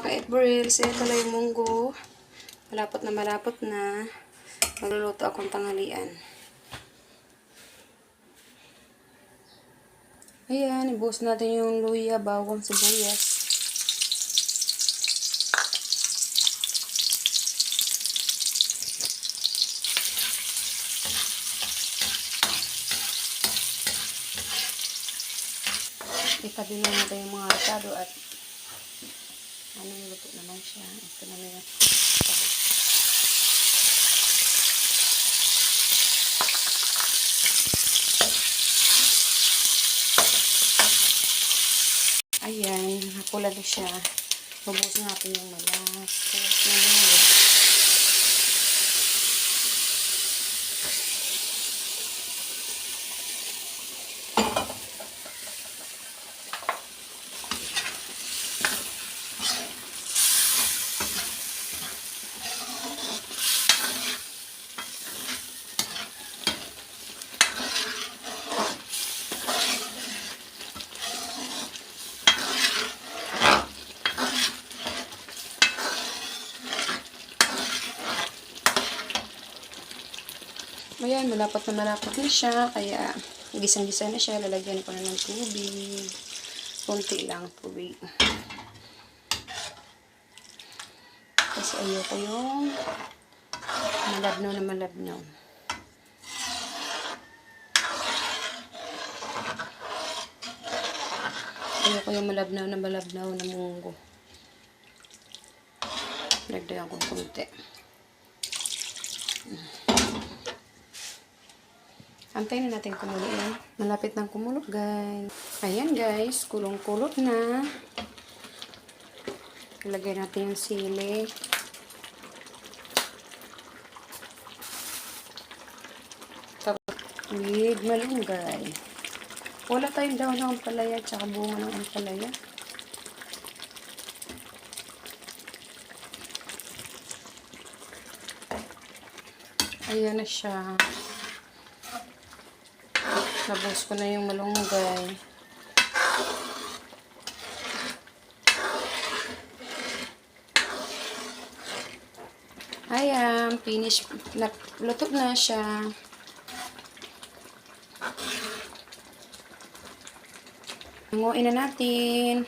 mga ka-April, ito lang yung munggo. Malapot na malapot na. Magluluto akong tanghalian. Ayan, ibuhos natin yung luya, bawang, sibuyas. Itabi na natin yung mga rekado at luto naman siya. Ito na yung ayan, napula na siya. Bubusin natin yung malas. Ayan, malapot na siya. Kaya, gisang-gisa na siya. Lalagyan ko na ng tubig. Kunti lang tubig. Kasi ayoko yung malabnaw na malabnaw. Ayoko yung malabnaw na munggo. Lagdagan ko kunti. Antayin na natin kumulo yan. Malapit nang kumulo, guys. Ayan, guys. Kulong-kulot na. Ilagay natin yung sili. Tapos, with malunggay. Wala tayong daon ng ampalaya at saka bunga ng ampalaya. Ayan na siya. Nabos ko na yung malunggay. Ayan, finish. Luto na siya. Hanguin na natin.